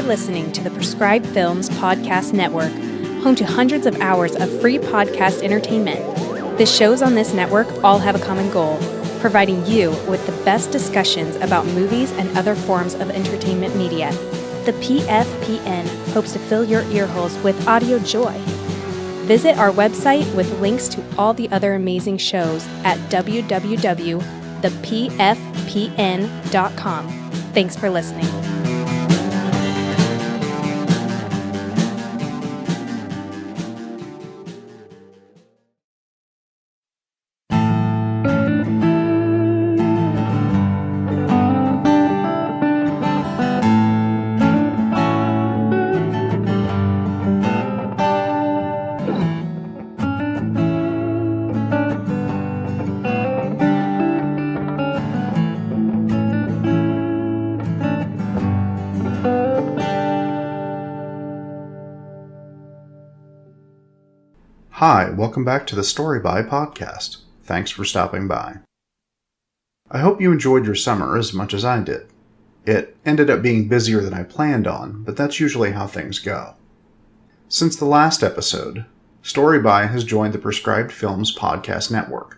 listening to the Prescribed Films Podcast Network, home to hundreds of hours of free podcast entertainment. The shows on this network all have a common goal, providing you with the best discussions about movies and other forms of entertainment media. The PFPN hopes to fill your earholes with audio joy. Visit our website with links to all the other amazing shows at www.thepfpn.com. Thanks for listening. Hi, welcome back to the Story By podcast. Thanks for stopping by. I hope you enjoyed your summer as much as I did. It ended up being busier than I planned on, but that's usually how things go. Since the last episode, Story By has joined the Prescribed Films Podcast Network,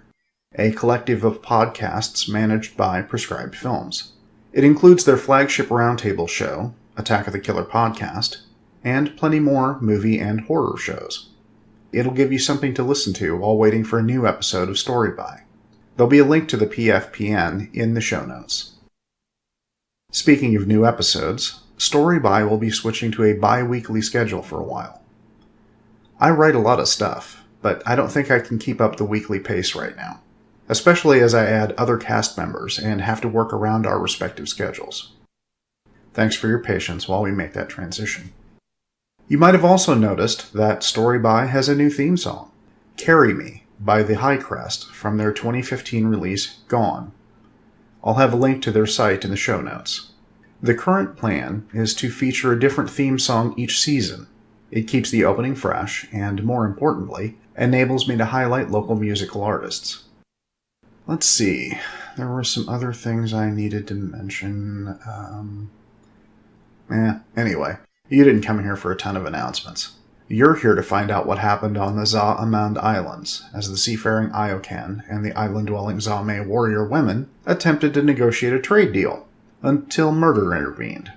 a collective of podcasts managed by Prescribed Films. It includes their flagship roundtable show, Attack of the Killer Podcast, and plenty more movie and horror shows. It'll give you something to listen to while waiting for a new episode of Story By. There'll be a link to the PFPN in the show notes. Speaking of new episodes, Story By will be switching to a bi-weekly schedule for a while. I write a lot of stuff, but I don't think I can keep up the weekly pace right now, especially as I add other cast members and have to work around our respective schedules. Thanks for your patience while we make that transition. You might have also noticed that Story By has a new theme song, Carry Me, by the High Crest, from their 2015 release, Gone. I'll have a link to their site in the show notes. The current plan is to feature a different theme song each season. It keeps the opening fresh, and more importantly, enables me to highlight local musical artists. Let's see, there were some other things I needed to mention. Anyway. You didn't come here for a ton of announcements. You're here to find out what happened on the Amand Islands, as the seafaring Iokan and the island-dwelling Zame warrior women attempted to negotiate a trade deal, until murder intervened.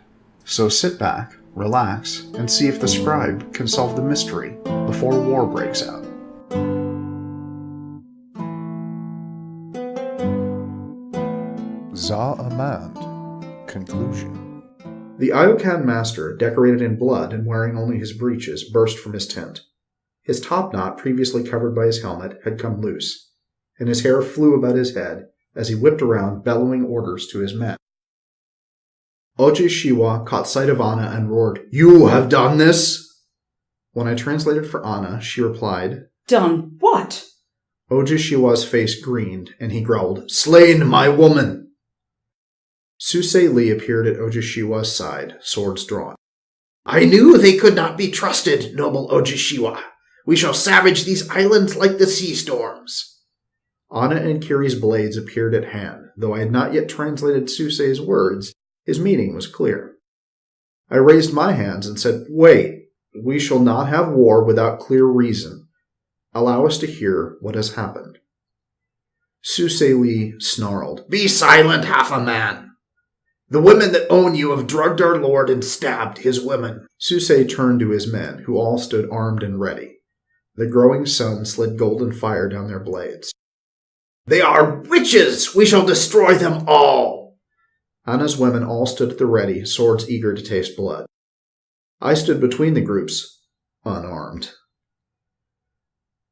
So sit back, relax, and see if the scribe can solve the mystery before war breaks out. Amand. Conclusion. The Iokan master, decorated in blood and wearing only his breeches, burst from his tent. His topknot, previously covered by his helmet, had come loose, and his hair flew about his head as he whipped around, bellowing orders to his men. Ojishiwa caught sight of Anna and roared, "You have done this?" When I translated for Anna, she replied, "Done what?" Ojishiwa's face greened, and he growled, "Slain my woman!" Susei Lee appeared at Ojishiwa's side, swords drawn. "I knew they could not be trusted, noble Ojishiwa. We shall savage these islands like the sea storms." Anna and Kiri's blades appeared at hand. Though I had not yet translated Susei's words, his meaning was clear. I raised my hands and said, "Wait, we shall not have war without clear reason. Allow us to hear what has happened." Susei Lee snarled, "Be silent, half a man! The women that own you have drugged our lord and stabbed his women." Susei turned to his men, who all stood armed and ready. The growing sun slid golden fire down their blades. "They are witches! We shall destroy them all!" Anna's women all stood at the ready, swords eager to taste blood. I stood between the groups, unarmed.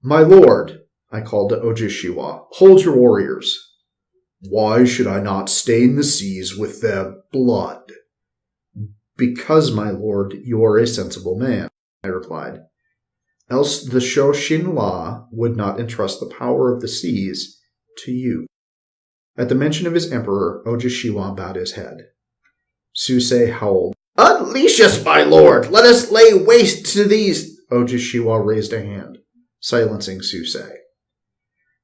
"My lord," I called to Ojishiwa, "hold your warriors." "Why should I not stain the seas with their blood?" "Because, my lord, you are a sensible man," I replied. "Else the Shoshin La would not entrust the power of the seas to you." At the mention of his emperor, Ojishiwa bowed his head. Susei howled, "Unleash us, my lord! Let us lay waste to these—" Ojishiwa raised a hand, silencing Susei.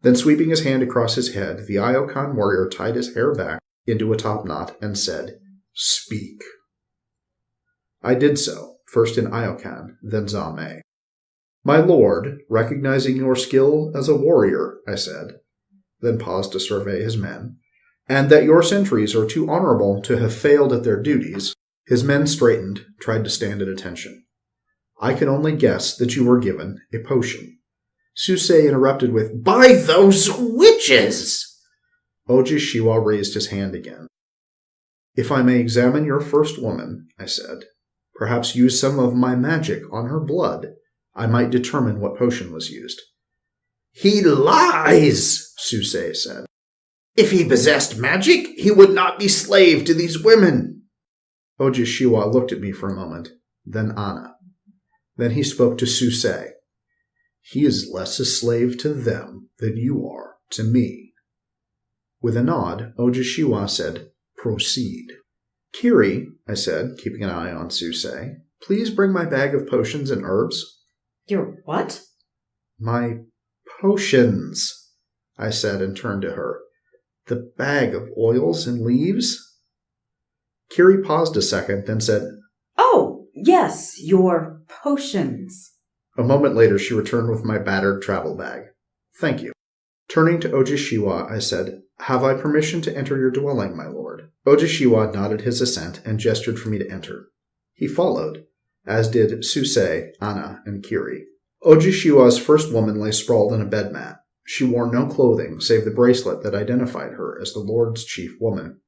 Then sweeping his hand across his head, the Iokan warrior tied his hair back into a top knot and said, "Speak." I did so, first in Iokan, then Zame. My lord, recognizing your skill as a warrior, I said, then paused to survey his men, and that your sentries are too honorable to have failed at their duties. His men straightened, tried to stand at attention. I can only guess that you were given a potion. Susei interrupted with, By those witches! Ojishiwa raised his hand again. If I may examine your first woman, I said, perhaps use some of my magic on her blood, I might determine what potion was used. He lies, Susei said. If he possessed magic, he would not be slave to these women. Ojishiwa looked at me for a moment, then Anna. Then he spoke to Susei. He is less a slave to them than you are to me. With a nod, Ojishiwa said, Proceed. Kiri, I said, keeping an eye on Susei, please bring my bag of potions and herbs. Your what? My potions, I said and turned to her. The bag of oils and leaves? Kiri paused a second, then said, Oh, yes, your potions. A moment later, she returned with my battered travel bag. Thank you. Turning to Ojishiwa, I said, Have I permission to enter your dwelling, my lord? Ojishiwa nodded his assent and gestured for me to enter. He followed, as did Susei, Anna, and Kiri. Ojishiwa's first woman lay sprawled on a bed mat. She wore no clothing save the bracelet that identified her as the lord's chief woman.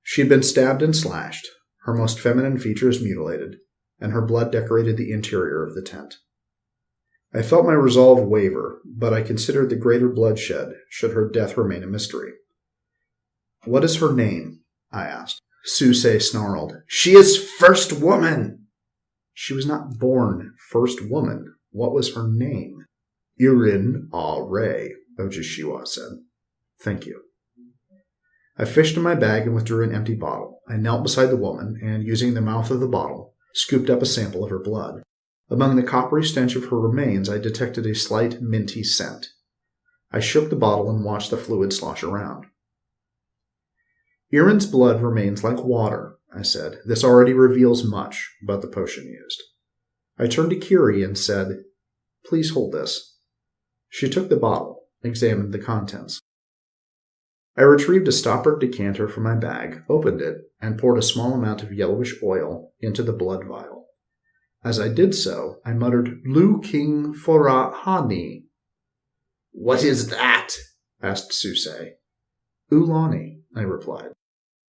She had been stabbed and slashed, her most feminine features mutilated, and her blood decorated the interior of the tent. I felt my resolve waver, but I considered the greater bloodshed should her death remain a mystery. What is her name? I asked. Susei snarled. She is first woman! She was not born first woman. What was her name? Irin A-Ray, Ojishiwa said. Thank you. I fished in my bag and withdrew an empty bottle. I knelt beside the woman and, using the mouth of the bottle, scooped up a sample of her blood. Among the coppery stench of her remains, I detected a slight minty scent. I shook the bottle and watched the fluid slosh around. Irin's blood remains like water, I said. This already reveals much about the potion used. I turned to Kiri and said, Please hold this. She took the bottle, examined the contents. I retrieved a stoppered decanter from my bag, opened it, and poured a small amount of yellowish oil into the blood vial. As I did so, I muttered, Lu King Fora Hani. What is that? Asked Susei. Ulani, I replied.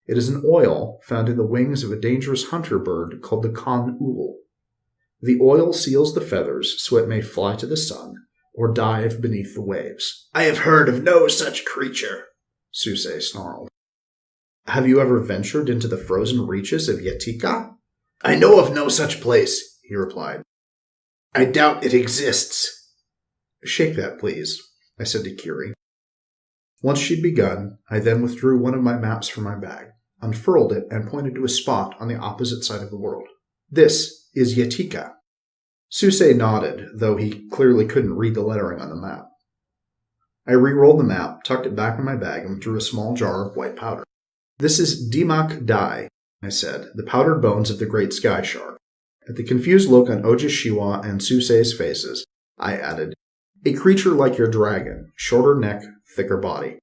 It is an oil found in the wings of a dangerous hunter bird called the Kan-ul. The oil seals the feathers so it may fly to the sun or dive beneath the waves. I have heard of no such creature, Susei snarled. Have you ever ventured into the frozen reaches of Yatika? I know of no such place, he replied. I doubt it exists. Shake that, please, I said to Kiri. Once she'd begun, I then withdrew one of my maps from my bag, unfurled it, and pointed to a spot on the opposite side of the world. This is Yatika. Susei nodded, though he clearly couldn't read the lettering on the map. I re-rolled the map, tucked it back in my bag, and withdrew a small jar of white powder. This is Dimak Dai, I said, the powdered bones of the great sky shark. At the confused look on Ojishiwa and Susei's faces, I added, a creature like your dragon, shorter neck, thicker body.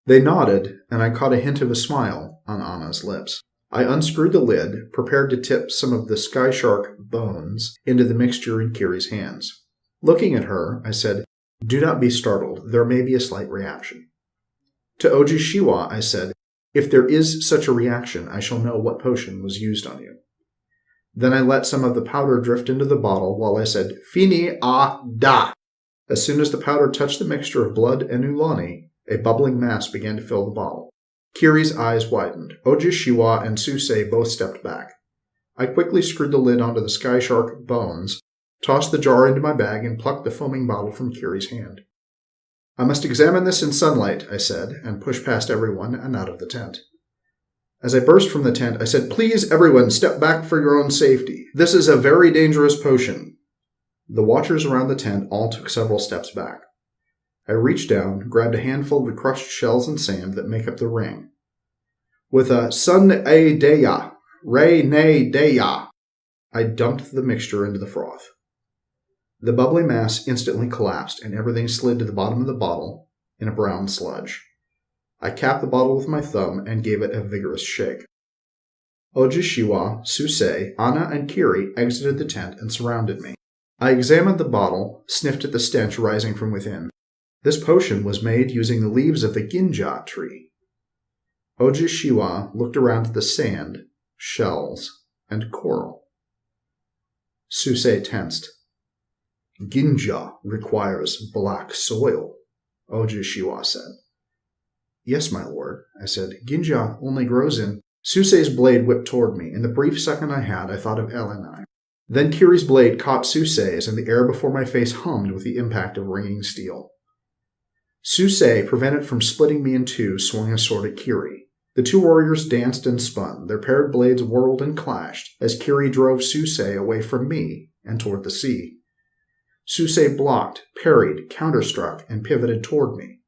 They nodded, and I caught a hint of a smile on Anna's lips. I unscrewed the lid, prepared to tip some of the sky shark bones into the mixture in Kiri's hands. Looking at her, I said, Do not be startled. There may be a slight reaction. To Ojishiwa, I said, If there is such a reaction, I shall know what potion was used on you. Then I let some of the powder drift into the bottle while I said, Fini a da. As soon as the powder touched the mixture of blood and ulani, a bubbling mass began to fill the bottle. Kiri's eyes widened. Ojishiwa and Susei both stepped back. I quickly screwed the lid onto the sky shark bones, tossed the jar into my bag, and plucked the foaming bottle from Kiri's hand. I must examine this in sunlight, I said, and pushed past everyone and out of the tent. As I burst from the tent, I said, Please, everyone, step back for your own safety. This is a very dangerous potion. The watchers around the tent all took several steps back. I reached down, grabbed a handful of the crushed shells and sand that make up the ring. With a sun-a-deya, re-ne-deya, I dumped the mixture into the froth. The bubbly mass instantly collapsed, and everything slid to the bottom of the bottle in a brown sludge. I capped the bottle with my thumb and gave it a vigorous shake. Ojishiwa, Susei, Anna, and Kiri exited the tent and surrounded me. I examined the bottle, sniffed at the stench rising from within. This potion was made using the leaves of the ginja tree. Ojishiwa looked around at the sand, shells, and coral. Susei tensed. Ginja requires black soil, Ojishiwa said. Yes, my lord, I said. Ginja only grows in... Susei's blade whipped toward me. In the brief second I had, I thought of Elenai. Then Kiri's blade caught Susei's, and the air before my face hummed with the impact of ringing steel. Susei, prevented from splitting me in two, swung a sword at Kiri. The two warriors danced and spun. Their paired blades whirled and clashed as Kiri drove Susei away from me and toward the sea. Susei blocked, parried, counterstruck, and pivoted toward me.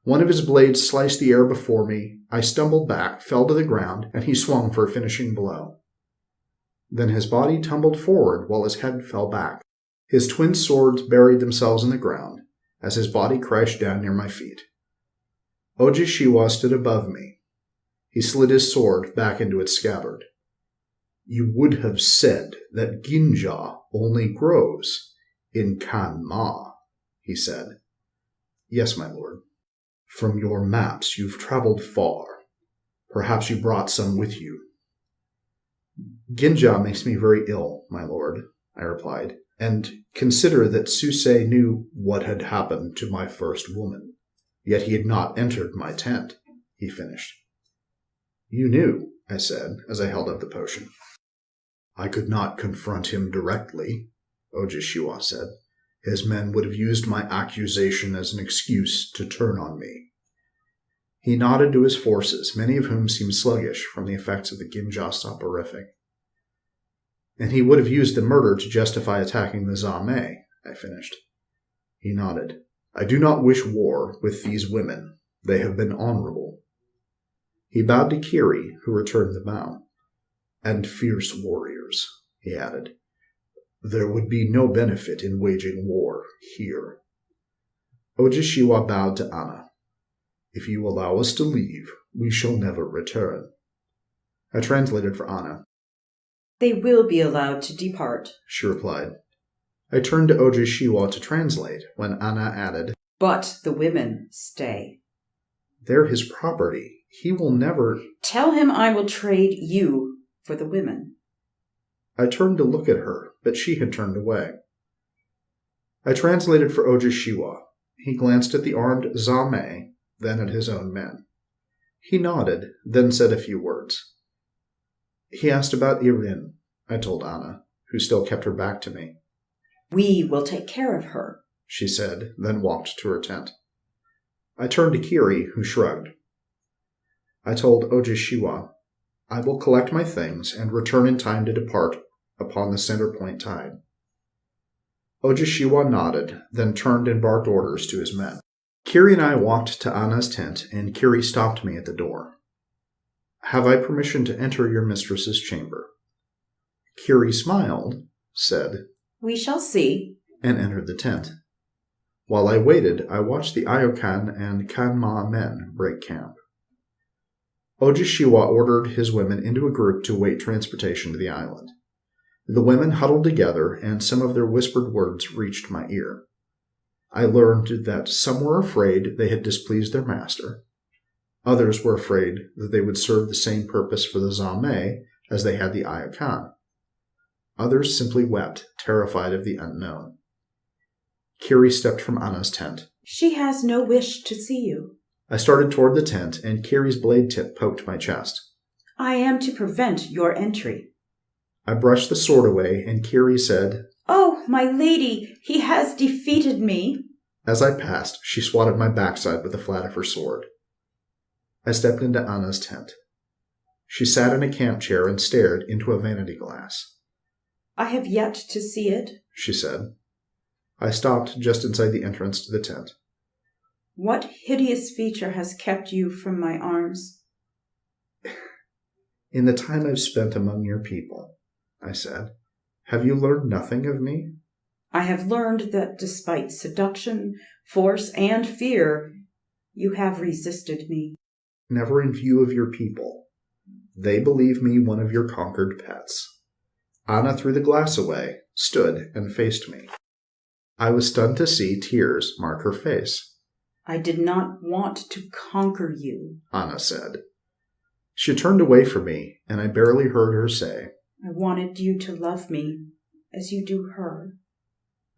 One of his blades sliced the air before me. I stumbled back, fell to the ground, and he swung for a finishing blow. Then his body tumbled forward while his head fell back. His twin swords buried themselves in the ground as his body crashed down near my feet. Ojishiwa stood above me. He slid his sword back into its scabbard. You would have said that Ginja only grows in Kanma, he said. Yes, my lord. From your maps you've traveled far. Perhaps you brought some with you. Ginja makes me very ill, my lord, I replied, and consider that Susei knew what had happened to my first woman. Yet he had not entered my tent, he finished. You knew, I said, as I held up the potion. I could not confront him directly, Ojishiwa said. His men would have used my accusation as an excuse to turn on me. He nodded to his forces, many of whom seemed sluggish from the effects of the Ginja soporific. And he would have used the murder to justify attacking the Zame, I finished. He nodded. I do not wish war with these women. They have been honorable. He bowed to Kiri, who returned the bow. And fierce warriors, he added. There would be no benefit in waging war here. Ojishiwa bowed to Anna. If you allow us to leave, we shall never return. I translated for Anna. They will be allowed to depart, she replied. I turned to Ojishiwa to translate, when Anna added, But the women stay. They're his property. He will never... Tell him I will trade you for the women. I turned to look at her, but she had turned away. I translated for Ojishiwa. He glanced at the armed Zame, then at his own men. He nodded, then said a few words. He asked about Irin, I told Anna, who still kept her back to me. We will take care of her, she said, then walked to her tent. I turned to Kiri, who shrugged. I told Ojishiwa, I will collect my things and return in time to depart upon the center point tide. Ojishiwa nodded, then turned and barked orders to his men. Kiri and I walked to Anna's tent, and Kiri stopped me at the door. Have I permission to enter your mistress's chamber? Kiri smiled, said, We shall see, and entered the tent. While I waited, I watched the Ayokan and Kanma men break camp. Ojishiwa ordered his women into a group to wait transportation to the island. The women huddled together, and some of their whispered words reached my ear. I learned that some were afraid they had displeased their master. Others were afraid that they would serve the same purpose for the Zame as they had the Ayokan. Others simply wept, terrified of the unknown. Kiri stepped from Anna's tent. She has no wish to see you. I started toward the tent, and Kiri's blade tip poked my chest. I am to prevent your entry. I brushed the sword away, and Kiri said, Oh, my lady, he has defeated me. As I passed, she swatted my backside with the flat of her sword. I stepped into Anna's tent. She sat in a camp chair and stared into a vanity glass. I have yet to see it, she said. I stopped just inside the entrance to the tent. What hideous feature has kept you from my arms? In the time I've spent among your people, I said, Have you learned nothing of me? I have learned that despite seduction, force, and fear, you have resisted me. Never in view of your people. They believe me one of your conquered pets. Anna threw the glass away, stood, and faced me. I was stunned to see tears mark her face. I did not want to conquer you, Anna said. She turned away from me, and I barely heard her say, I wanted you to love me as you do her.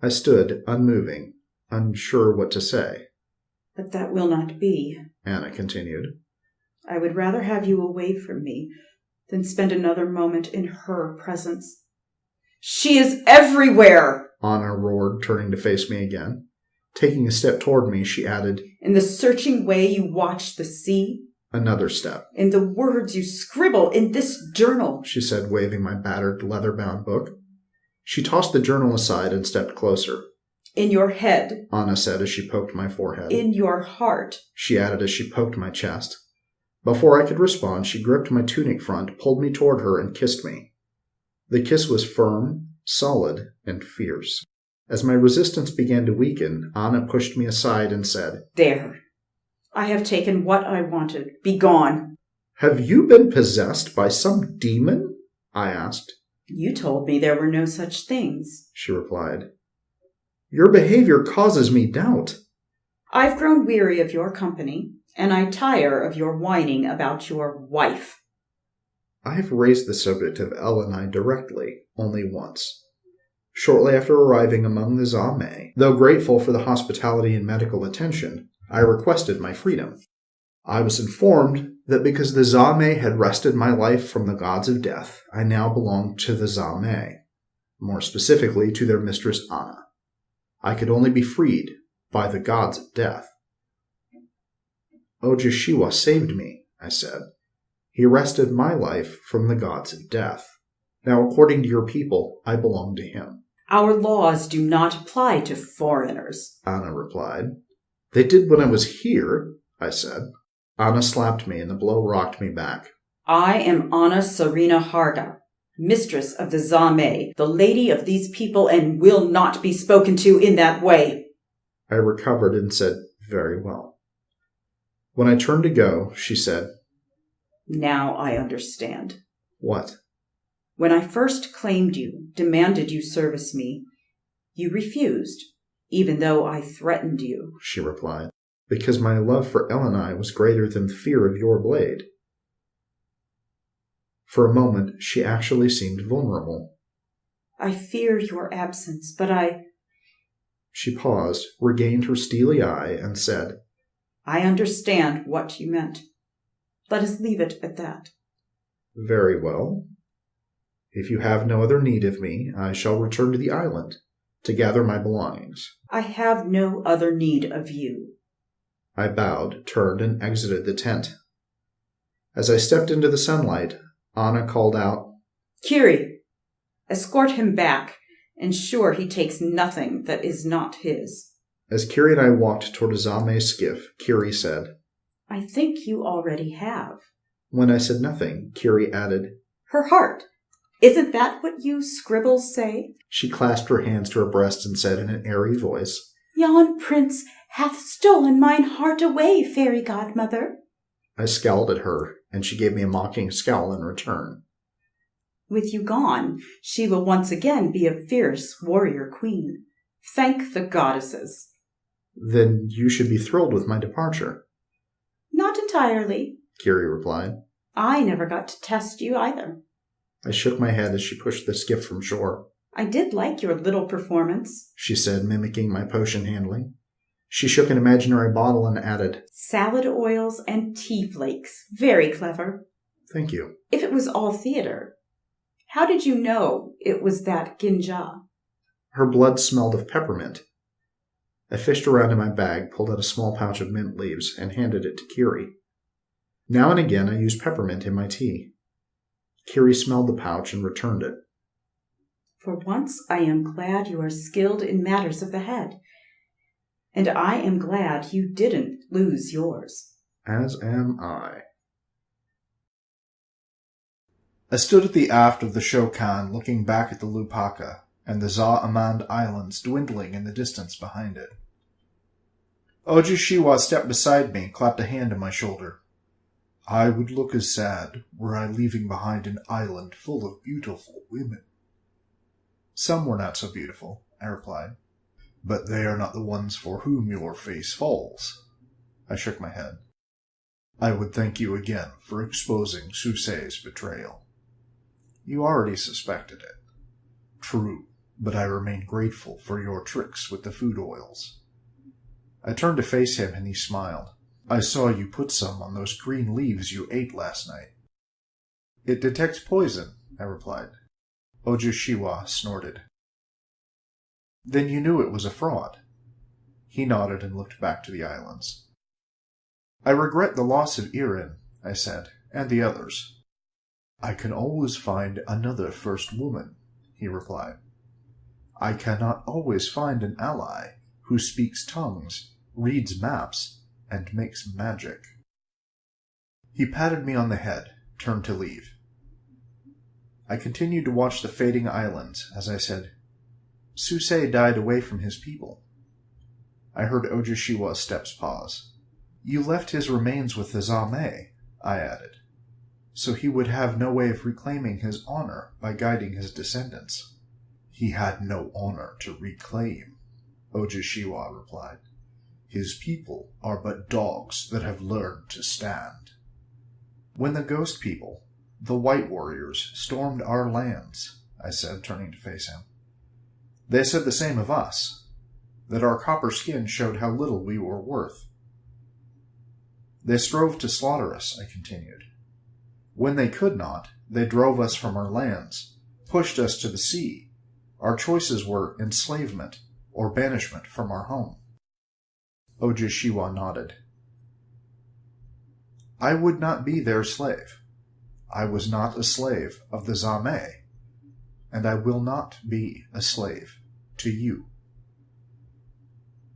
I stood, unmoving, unsure what to say. But that will not be, Anna continued. I would rather have you away from me than spend another moment in her presence. She is everywhere, Anna roared, turning to face me again. Taking a step toward me, she added, in the searching way you watch the sea, Another step, in the words you scribble in this journal, she said, waving my battered, leather-bound book. She tossed the journal aside and stepped closer. in your head, Anna said as she poked my forehead. in your heart, She added as she poked my chest. Before I could respond, she gripped my tunic front, pulled me toward her, and kissed me. The kiss was firm, solid, and fierce. As my resistance began to weaken, Anna pushed me aside and said, There. I have taken what I wanted. Be gone. Have you been possessed by some demon? I asked. You told me there were no such things, She replied. Your behavior causes me doubt. I've grown weary of your company, and I tire of your whining about your wife. I have raised the subject of Elenai directly, only once. Shortly after arriving among the Zame, though grateful for the hospitality and medical attention, I requested my freedom. I was informed that because the Zame had wrested my life from the gods of death, I now belonged to the Zame, more specifically to their mistress Anna. I could only be freed by the gods of death. Ojashiwa saved me, I said. He wrested my life from the gods of death. Now, according to your people, I belong to him. Our laws do not apply to foreigners, Anna replied. They did when I was here, I said. Anna slapped me, and the blow rocked me back. I am Anna Serena Harga, mistress of the Zame, the lady of these people, and will not be spoken to in that way. I recovered and said, Very well. When I turned to go, she said, Now I understand. What? When I first claimed you, demanded you service me, you refused, even though I threatened you, She replied, because my love for Elenai was greater than fear of your blade. For a moment, she actually seemed vulnerable. I fear your absence, but She paused, regained her steely eye, and said, I understand what you meant. Let us leave it at that. Very well. If you have no other need of me, I shall return to the island to gather my belongings. I have no other need of you. I bowed, turned, and exited the tent. As I stepped into the sunlight, Anna called out, Kiri, escort him back. Ensure he takes nothing that is not his. As Kiri and I walked toward a Zame skiff, Kiri said, I think you already have. When I said nothing, Kiri added, Her heart. Isn't that what you scribbles say? She clasped her hands to her breast and said in an airy voice, Yon prince hath stolen mine heart away, fairy godmother. I scowled at her, and she gave me a mocking scowl in return. With you gone, she will once again be a fierce warrior queen. Thank the goddesses. Then you should be thrilled with my departure. Not entirely. Kiri replied. I never got to test you either. I shook my head as she pushed the skiff from shore. I did like your little performance, She said, mimicking my potion handling. She shook an imaginary bottle and added, Salad oils and tea flakes. Very clever. Thank you. If it was all theater, how did you know it was that ginja? Her blood smelled of peppermint. I fished around in my bag, pulled out a small pouch of mint leaves, and handed it to Kiri. Now and again I used peppermint in my tea. Kiri smelled the pouch and returned it. For once I am glad you are skilled in matters of the head, and I am glad you didn't lose yours. As am I. I stood at the aft of the Shokan looking back at the Lupaka and the Amand Islands dwindling in the distance behind it. Ojishiwa stepped beside me and clapped a hand on my shoulder. I would look as sad were I leaving behind an island full of beautiful women. Some were not so beautiful, I replied. But they are not the ones for whom your face falls. I shook my head. I would thank you again for exposing Susei's betrayal. You already suspected it. True, but I remain grateful for your tricks with the food oils. I turned to face him and he smiled. I saw you put some on those green leaves you ate last night. It detects poison, I replied. Ojishiwa snorted. Then you knew it was a fraud. He nodded and looked back to the islands. I regret the loss of Irin, I said, and the others. I can always find another first woman, he replied. I cannot always find an ally who speaks tongues, reads maps, and makes magic. He patted me on the head, turned to leave. I continued to watch the fading islands as I said, Susei died away from his people. I heard Ojishiwa's steps pause. You left his remains with the Zame, I added, so he would have no way of reclaiming his honor by guiding his descendants. He had no honor to reclaim, Ojishiwa replied. His people are but dogs that have learned to stand. When the ghost people, the white warriors, stormed our lands, I said, turning to face him, they said the same of us, that our copper skin showed how little we were worth. They strove to slaughter us, I continued. When they could not, they drove us from our lands, pushed us to the sea. Our choices were enslavement or banishment from our home. Ojishiwa nodded. I would not be their slave. I was not a slave of the Zame, and I will not be a slave to you.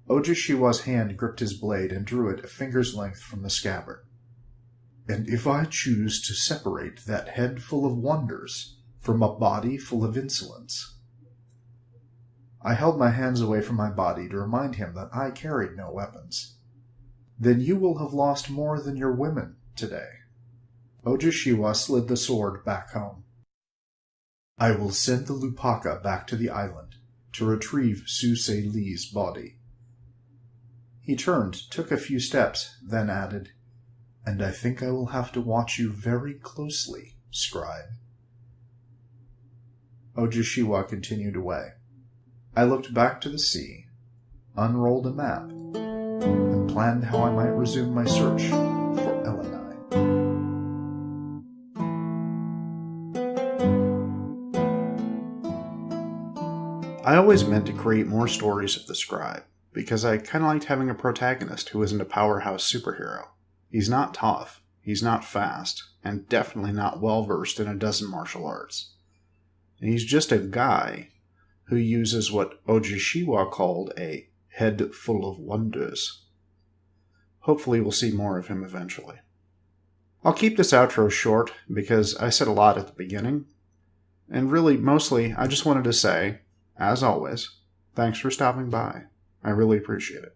Ojishiwa's hand gripped his blade and drew it a finger's length from the scabbard. And if I choose to separate that head full of wonders from a body full of insolence? I held my hands away from my body to remind him that I carried no weapons. Then you will have lost more than your women today. Ojishiwa slid the sword back home. I will send the Lupaka back to the island to retrieve Susei Li's body. He turned, took a few steps, then added, And I think I will have to watch you very closely, scribe. Ojishiwa continued away. I looked back to the sea, unrolled a map, and planned how I might resume my search for Elenai. I always meant to create more stories of the scribe, because I kind of liked having a protagonist who isn't a powerhouse superhero. He's not tough, he's not fast, and definitely not well-versed in a dozen martial arts. And he's just a guy who uses what Ojishiwa called a head full of wonders. Hopefully we'll see more of him eventually. I'll keep this outro short because I said a lot at the beginning, and really, mostly, I just wanted to say, as always, thanks for stopping by. I really appreciate it.